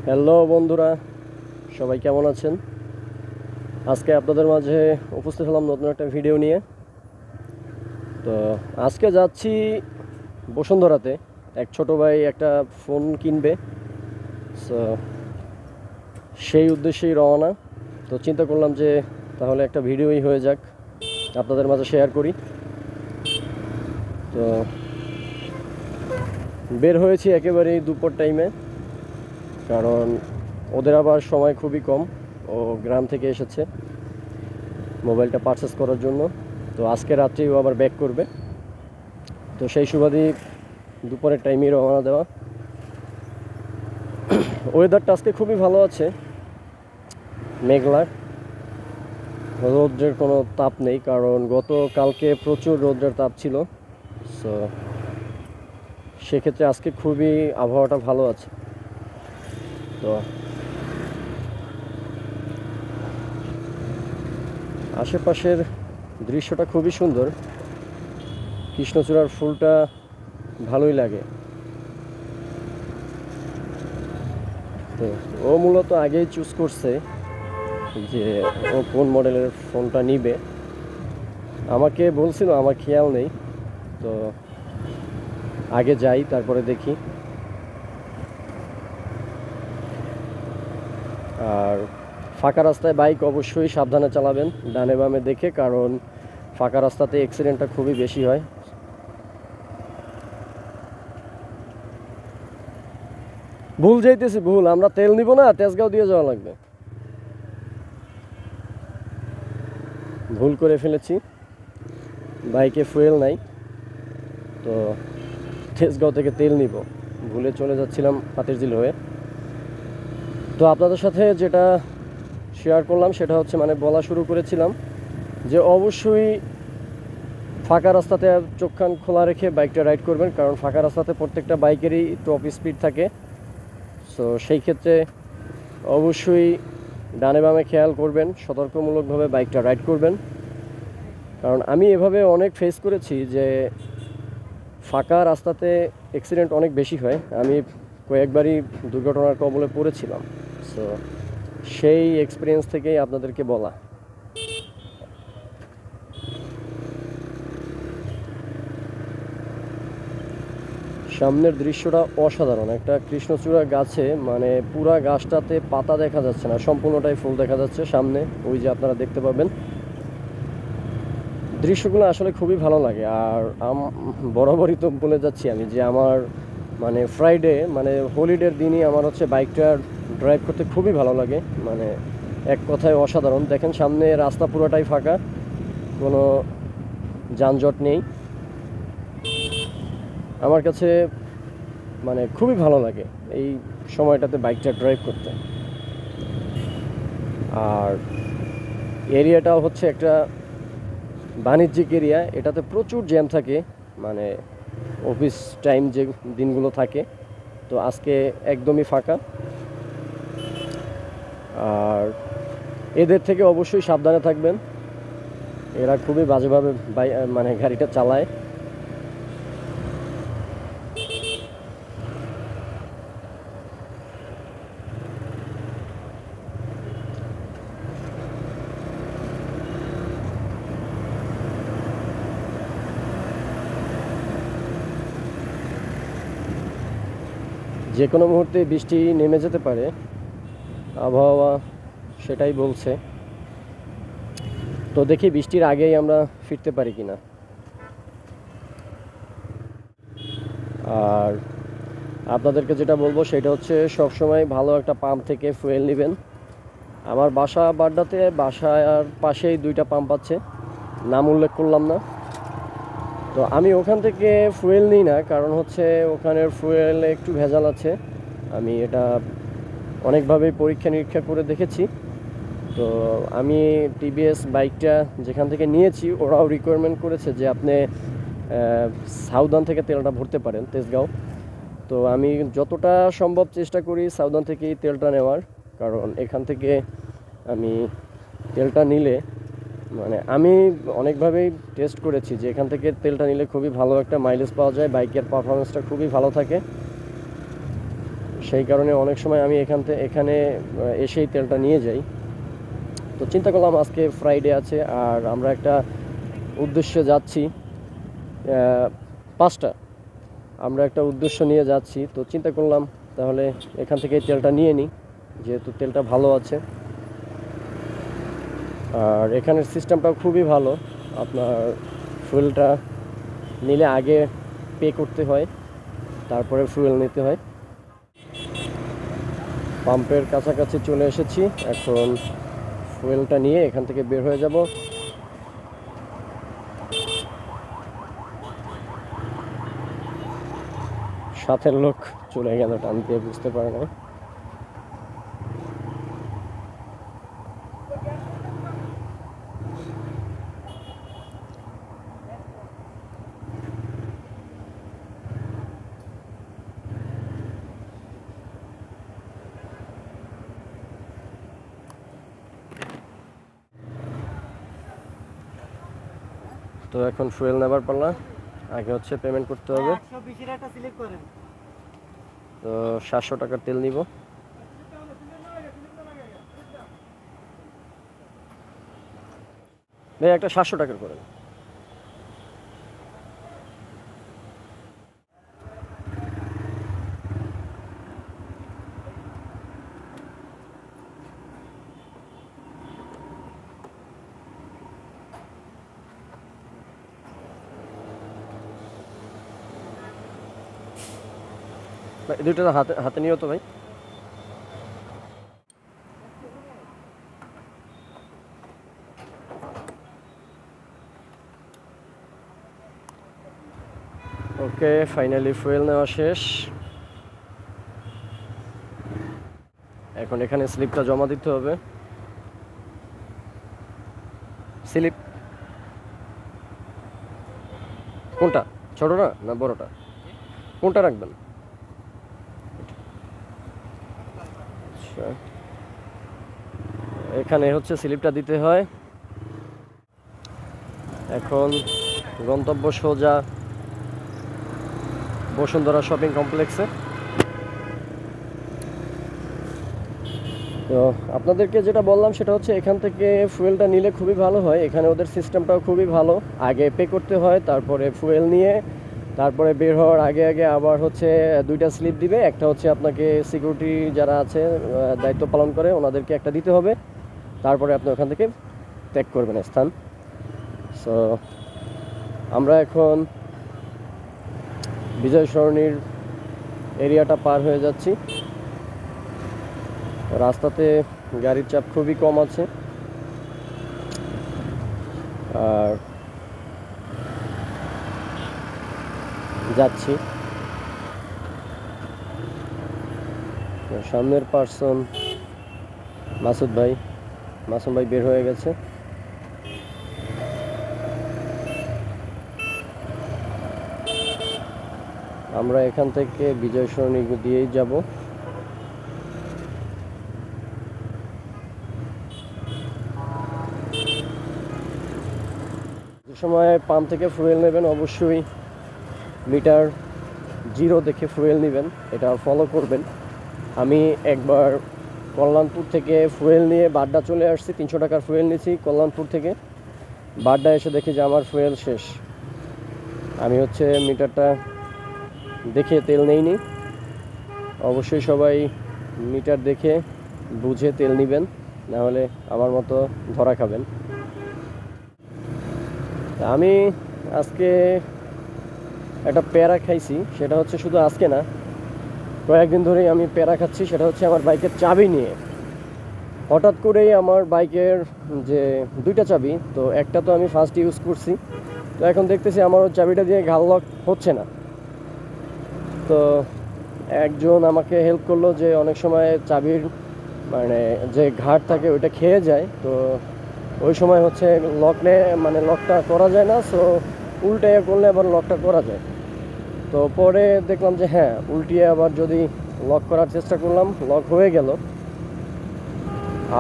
Hello বন্ধুরা, সবাই কেমন আছেন? আজকে আপনাদের মাঝে উপস্থিত হলাম নতুন একটা ভিডিও নিয়ে। তো আজকে যাচ্ছি বসুন্ধরাতে। এক ছোট ভাই একটা ফোন কিনবে, সো সেই উদ্দেশ্যেই রওনা। তো চিন্তা করলাম যে তাহলে একটা ভিডিওই হয়ে যাক, আপনাদের মাঝে শেয়ার করি। তো বের হয়েছি একেবারেই দুপুর টাইমে, কারণ ওদের আবার সময় খুবই কম। ও গ্রাম থেকে এসেছে মোবাইলটা পারচেস করার জন্য। তো আজকে রাত্রেই ও আবার ব্যাক করবে। তো সেই সুবাদেই দুপুরের টাইমেই রওনা দেওয়া। ওয়েদারটা আজকে খুবই ভালো আছে, মেঘলা, রৌদ্রের কোনো তাপ নেই, কারণ গতকালকে প্রচুর রৌদ্রের তাপ ছিল। সো সেক্ষেত্রে আজকে খুবই আবহাওয়াটা ভালো আছে। তো আশেপাশের দৃশ্যটা খুবই সুন্দর, কৃষ্ণচূড়ার ফুলটা ভালোই লাগে। তো ও মূলত আগেই চুজ করছে যে ও কোন মডেলের ফোনটা নিবে। আমাকে বলছিল, আমার খেয়াল নেই। তো আগে যাই, তারপরে দেখি। আর ফাঁকা রাস্তায় বাইক অবশ্যই সাবধানে চালাবেন, ডানে বামে দেখে, কারণ ফাঁকা রাস্তাতে অ্যাক্সিডেন্টটা খুবই বেশি হয়। ভুল যাইতেছি, ভুল। আমরা তেল নিব না, তেজগাঁও দিয়ে যাওয়া লাগবে। ভুল করে ফেলেছি, বাইকে ফুয়েল নাই, তো তেজগাঁও থেকে তেল নিব। ভুলে চলে যাচ্ছিলাম হাতিরঝিল হয়ে। তো আপনাদের সাথে যেটা শেয়ার করলাম সেটা হচ্ছে, বলা শুরু করেছিলাম যে অবশ্যই ফাঁকা রাস্তাতে চোখ কান খোলা রেখে বাইকটা রাইড করবেন, কারণ ফাঁকা রাস্তাতে প্রত্যেকটা বাইকেরই টপ স্পিড থাকে। সো সেই ক্ষেত্রে অবশ্যই ডানে বামে খেয়াল করবেন, সতর্কমূলকভাবে বাইকটা রাইড করবেন। কারণ আমি এভাবে অনেক ফেস করেছি যে ফাঁকা রাস্তাতে অ্যাক্সিডেন্ট অনেক বেশি হয়। আমি কয়েকবারই দুর্ঘটনার কবলে পড়েছিলাম। সো সেই এক্সপিরিয়েন্স থেকেই আপনাদেরকে বলা। সামনের দৃশ্যটা অসাধারণ। একটা কৃষ্ণচূড়া গাছে, পুরা গাছটাতে পাতা দেখা যাচ্ছে না, সম্পূর্ণটাই ফুল দেখা যাচ্ছে সামনে, ওই যে আপনারা দেখতে পাবেন। দৃশ্যগুলো আসলে খুবই ভালো লাগে। আর বরাবরই তো বলে যাচ্ছি আমি যে আমার ফ্রাইডে, হলিডের দিনই আমার হচ্ছে বাইকটা ড্রাইভ করতে খুবই ভালো লাগে। এক কথায় অসাধারণ। দেখেন সামনে রাস্তা পুরোটাই ফাঁকা, কোনো যানজট নেই। আমার কাছে খুবই ভালো লাগে এই সময়টাতে বাইকটা ড্রাইভ করতে। আর এরিয়াটাও হচ্ছে একটা বাণিজ্যিক এরিয়া, এটাতে প্রচুর জ্যাম থাকে, মানে অফিস টাইম যে দিনগুলো থাকে। তো আজকে একদমই ফাঁকা। আর এদের থেকে অবশ্যই সাবধানে থাকবেন, এরা খুবই বাজেভাবে গাড়িটা চালায়। যে কোনো মুহূর্তে বৃষ্টি নেমে যেতে পারে, আবহাওয়া সেটাই বলছে। তো দেখি বৃষ্টির আগেই আমরা ফিরতে পারি কিনা। আর আপনাদেরকে যেটা বলবো সেটা হচ্ছে, সবসময় ভালো একটা পাম্প থেকে ফুয়েল নেবেন। আমার বাসা বাড্ডাতে, বাসার পাশেই দুইটা পাম্প আছে, নাম উল্লেখ করলাম না। তো আমি ওখান থেকে ফুয়েল নিই না, কারণ হচ্ছে ওখানের ফুয়েলে একটু ভেজাল আছে। আমি এটা অনেকভাবেই পরীক্ষা নিরীক্ষা করে দেখেছি। তো আমি টিভিএস বাইকটা যেখান থেকে নিয়েছি, ওরাও রিকোয়ারমেন্ট করেছে যে আপনি সাউদান থেকে তেলটা ভরতে পারেন, তেজগাঁও। তো আমি যতটা সম্ভব চেষ্টা করি সাউদান থেকেই তেলটা নেওয়ার, কারণ এখান থেকে আমি তেলটা নিলে, আমি অনেকভাবেই টেস্ট করেছি যে এখান থেকে তেলটা নিলে খুবই ভালো একটা মাইলেজ পাওয়া যায়, বাইকের পারফরমেন্সটা খুবই ভালো থাকে। সেই কারণে অনেক সময় আমি এখানে এসেই তেলটা নিয়ে যাই। তো চিন্তা করলাম আজকে ফ্রাইডে আছে আর আমরা একটা উদ্দেশ্যে যাচ্ছি, 5টা আমরা একটা উদ্দেশ্য নিয়ে যাচ্ছি। তো চিন্তা করলাম তাহলে এখান থেকে তেলটা নিয়ে নিই, যেহেতু তেলটা ভালো আছে। আর এখানের সিস্টেমটাও খুবই ভালো। আপনার ফুয়েলটা নিলে আগে পে করতে হয়, তারপরে ফুয়েল নিতে হয়। পাম্পের কাছাকাছি চলে এসেছি, এখন ফুয়েলটা নিয়ে এখান থেকে বের হয়ে যাব। সাথের লোক চলে গেল টান দিয়ে, বুঝতে পারে না। তো এখন ফুয়েল নেবার পাল্লা, আগে হচ্ছে পেমেন্ট করতে হবে। তো 700 টাকার তেল নিব। ভাই একটা 700 টাকার করেন। দুইটা হাতে হাতে নিও তো ভাই। ওকে, ফাইনালি ফুয়েল নেওয়া শেষ। এখন এখানে স্লিপটা জমা দিতে হবে। স্লিপ কোনটা, ছোটটা না বড়টা, কোনটা রাখবেন? আচ্ছা, এখানে হচ্ছে স্লিপটা দিতে হয়। এখন গন্তব্য সোজা বসুন্ধরা শপিং কমপ্লেক্সে। তো আপনাদেরকে যেটা বললাম সেটা হচ্ছে এখান থেকে ফুয়েলটা নিলে খুবই ভালো হয়। এখানে ওদের সিস্টেমটাও খুবই ভালো, আগে পে করতে হয়, তারপরে ফুয়েল নিয়ে তারপরে বের হওয়ার আগে আগে আবার হচ্ছে 2টা স্লিপ দিবে। একটা হচ্ছে আপনাকে সিকিউরিটি যারা আছে দায়িত্ব পালন করে ওনাদেরকে একটা দিতে হবে, তারপরে আপনি ওখান থেকে ত্যাগ করবেন স্থান। সো আমরা এখন বিজয় সরণির এরিয়াটা পার হয়ে যাচ্ছি। রাস্তাতে গাড়ির চাপ খুবই কম আছে, আর যাচ্ছি। সামনের পার্সন মাসুম ভাই বের হয়ে গেছে। আমরা এখান থেকে বিজয় সরণি দিয়েই যাব। যে সময় পাম্প থেকে ফুয়েল নেবেন অবশ্যই মিটার 0 দেখে ফুয়েল নেবেন, এটা ফলো করবেন। আমি একবার কল্যাণপুর থেকে ফুয়েল নিয়ে বাড্ডা চলে আসছি, 300 টাকার ফুয়েল নিয়েছি কল্যাণপুর থেকে। বাড্ডা এসে দেখি যে আমার ফুয়েল শেষ। আমি হচ্ছে মিটারটা দেখে তেল নেইনি। অবশ্যই সবাই মিটার দেখে বুঝে তেল নেবেন, নাহলে আমার মতো ধরা খাবেন। আমি আজকে একটা প্যারা খাইছি, সেটা হচ্ছে শুধু আজকে না, কয়েকদিন ধরেই আমি প্যারা খাচ্ছি। সেটা হচ্ছে আমার বাইকের চাবি নিয়ে। হঠাৎ করেই আমার বাইকের যে 2টা চাবি, তো একটা তো আমি ফার্স্ট ইউজ করছি, তো এখন দেখতেছি আমার চাবিটা দিয়ে ঘাল লক হচ্ছে না। তো একজন আমাকে হেল্প করলো যে অনেক সময় চাবির মানে যে ঘাট থাকে ওইটা খেয়ে যায়, তো ওই সময় হচ্ছে লকটা করা যায় না। সো উল্টে করলে আবার লকটা করা যায়। তো পরে দেখলাম যে হ্যাঁ, উল্টিয়ে আবার যদি লক করার চেষ্টা করলাম, লক হয়ে গেল।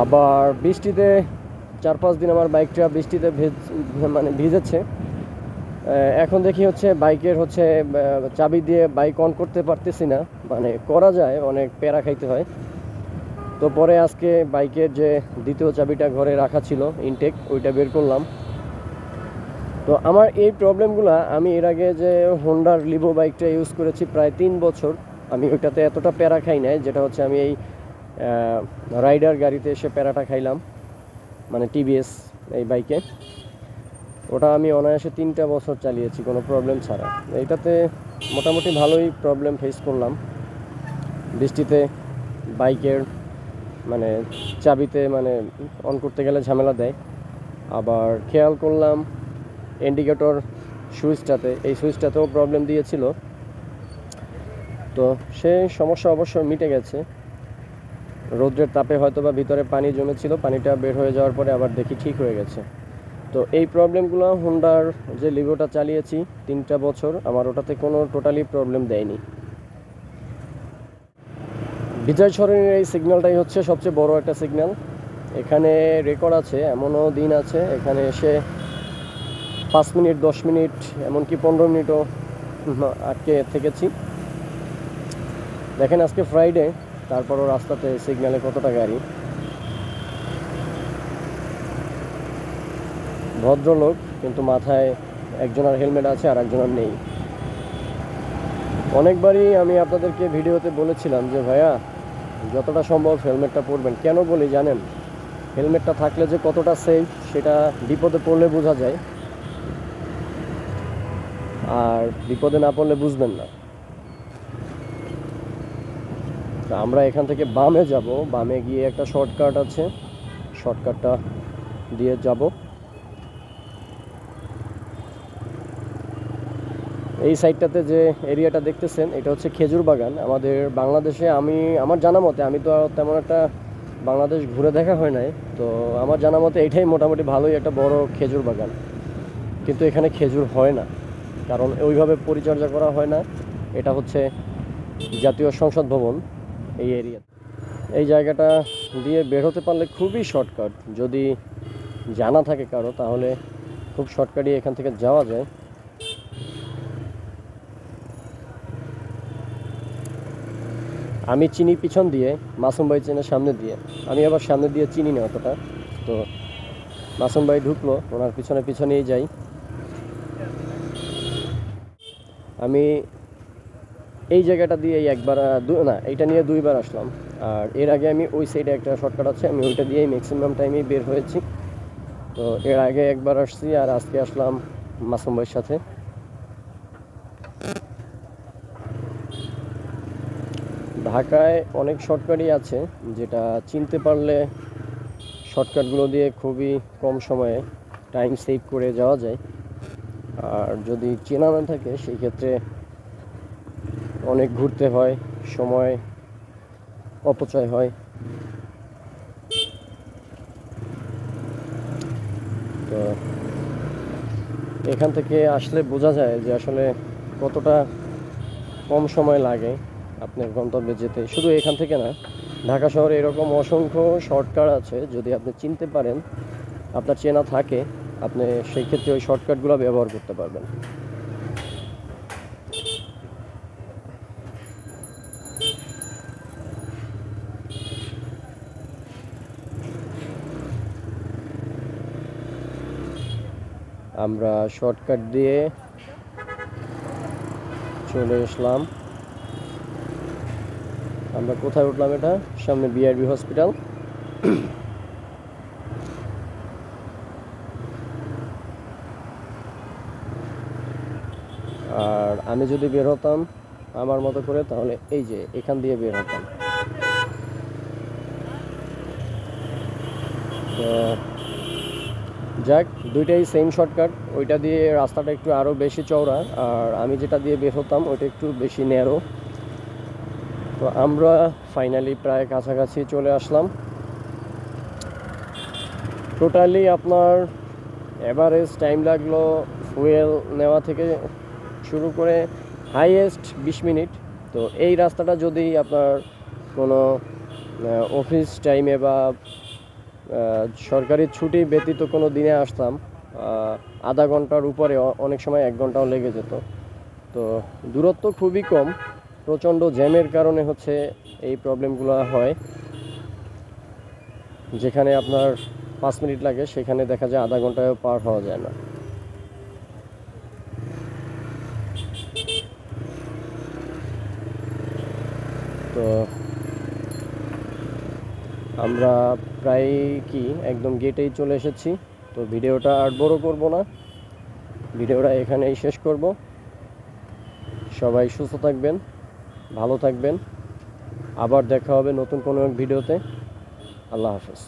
আবার বৃষ্টিতে 4-5 দিন আমার বাইকটা বৃষ্টিতে ভিজেছে। এখন দেখি হচ্ছে বাইকের হচ্ছে চাবি দিয়ে বাইক অন করতে পারতেছি না, মানে করা যায়, অনেক প্যারা খাইতে হয়। তো পরে আজকে বাইকের যে দ্বিতীয় চাবিটা ঘরে রাখা ছিল ইনটেক, ওইটা বের করলাম। তো আমার এই প্রবলেমগুলো আমি এর আগে যে হোন্ডার লিভো বাইকটা ইউজ করেছি প্রায় 3 বছর, আমি ওইটাতে এতটা প্যারা খাই নাই, যেটা হচ্ছে আমি এই রাইডার গাড়িতে এসে প্যারাটা খাইলাম, মানে টিভিএস এই বাইকে। ওটা আমি অনায়াসে 3টা বছর চালিয়েছি কোনো প্রবলেম ছাড়া। এইটাতে মোটামুটি ভালোই প্রবলেম ফেস করলাম। বৃষ্টিতে বাইকের মানে চাবিতে মানে অন করতে গেলে ঝামেলা দেয়। আবার খেয়াল করলাম ইন্ডিকেটর সুইচটাতে, এই সুইচটাতেও প্রবলেম দিয়েছিল। তো সেই সমস্যা অবশ্য মিটে গেছে। রৌদ্রের তাপে হয়তো বা ভিতরে পানি জমেছিল, পানিটা বের হয়ে যাওয়ার পরে আবার দেখি ঠিক হয়ে গেছে। তো এই প্রবলেমগুলো হোন্ডার যে লিভোটা চালিয়েছি 3টা বছর, আমার ওটাতে কোনো টোটালি প্রবলেম দেয়নি। বিজয় সরণির এই সিগন্যালটাই হচ্ছে সবচেয়ে বড় একটা সিগন্যাল। এখানে রেকর্ড আছে, এমনও দিন আছে এখানে এসে 5 মিনিট, 10 মিনিট, এমনকি 15 মিনিটও আটকে থেকেছি। দেখেন আজকে ফ্রাইডে, তারপরও রাস্তাতে সিগন্যালে কতটা গাড়ি। ভদ্রলোক, কিন্তু মাথায় একজনের হেলমেট আছে আর একজনের নেই। অনেকবারই আমি আপনাদেরকে ভিডিওতে বলেছিলাম যে ভাইয়া যতটা সম্ভব হেলমেটটা পরবেন। কেন বলি জানেন? হেলমেটটা থাকলে যে কতটা সেফ সেটা বিপদে পড়লে বোঝা যায়, আর বিপদে না পড়লে বুঝবেন না। তো আমরা এখান থেকে বামে যাব, বামে গিয়ে একটা শর্টকাট আছে, শর্টকাটটা দিয়ে যাব। এই সাইডটাতে যে এরিয়াটা দেখতেছেন এটা হচ্ছে খেজুর বাগান। আমাদের বাংলাদেশে আমার জানা মতে, আমি তো তেমন একটা বাংলাদেশ ঘুরে দেখা হয় নাই, তো আমার জানা মতে এটাই মোটামুটি ভালোই একটা বড় খেজুর বাগান। কিন্তু এখানে খেজুর হয় না, কারণ ওইভাবে পরিচর্যা করা হয় না। এটা হচ্ছে জাতীয় সংসদ ভবন এই এরিয়া। এই জায়গাটা দিয়ে বের হতে পারলে খুবই শর্টকাট, যদি জানা থাকে কারো তাহলে খুব শর্টকাটই এখান থেকে যাওয়া যায়। আমি চিনি পিছন দিয়ে, মাসুম ভাই চেনের সামনে দিয়ে, আমি আবার সামনে দিয়ে চিনি না অতটা। তো মাসুম ভাই ঢুকলো, ওনার পিছনে পিছনেই যাই। আমি এই জায়গাটা দিয়ে একবার না, এইটা নিয়ে 2বার আসলাম। আর এর আগে আমি ওই সাইডে একটা শর্টকাট আছে, আমি ওইটা দিয়েই ম্যাক্সিমাম টাইমেই বের হয়েছি। তো এর আগে একবার আসছি, আর আজকে আসলাম মাসুম ভাইয়ের সাথে। ঢাকায় অনেক শর্টকাটই আছে, যেটা চিনতে পারলে শর্টকাটগুলো দিয়ে খুবই কম সময়ে টাইম সেভ করে যাওয়া যায়। আর যদি চেনা না থাকে সেই ক্ষেত্রে অনেক ঘুরতে হয়, সময় অপচয় হয়। তো এখান থেকে আসলে বোঝা যায় যে আসলে কতটা কম সময় লাগে আপনার গন্তব্যে যেতে। শুধু এখান থেকে না, ঢাকা শহরে এরকম অসংখ্য শর্টকাট আছে, যদি আপনি চিনতে পারেন, আপনার চেনা থাকে, আপনি সেই ক্ষেত্রে ওই শর্টকাটগুলো ব্যবহার করতে পারবেন। আমরা শর্টকাট দিয়ে চলে আসলাম। আমরা কোথায় উঠলাম? এটা সামনে বিআরবি হসপিটাল। আর আমি যদি বের হতাম আমার মতো করে, তাহলে এই যে এখান দিয়ে বের হতাম। তো যাক, দুইটাই সেম শর্টকাট। ওইটা দিয়ে রাস্তাটা একটু আরও বেশি চওড়া, আর আমি যেটা দিয়ে বের হতাম ওইটা একটু বেশি ন্যারো। তো আমরা ফাইনালি প্রায় কাছাকাছি চলে আসলাম। টোটালি আপনার এভারেজ টাইম লাগলো ফুয়েল নেওয়া থেকে শুরু করে হাইয়েস্ট 20 মিনিট। তো এই রাস্তাটা যদি আপনার কোনো অফিস টাইমে বা সরকারি ছুটি ব্যতীত কোনো দিনে আসতাম, আধা ঘন্টার উপরে, অনেক সময় 1 ঘন্টাও লেগে যেত। তো দূরত্ব খুবই কম, প্রচণ্ড জ্যামের কারণে হচ্ছে এই প্রবলেমগুলো হয়। যেখানে আপনার 5 মিনিট লাগে সেখানে দেখা যায় আধা ঘন্টায়ও পার হওয়া যায় না। তো আমরা প্রায় একদম গেটেই চলে এসেছি। তো ভিডিওটা আর বড় করব না, ভিডিওটা এখানেই শেষ করব। সবাই সুস্থ থাকবেন, ভালো থাকবেন। আবার দেখা হবে নতুন কোনো এক ভিডিওতে। আল্লাহ হাফেজ।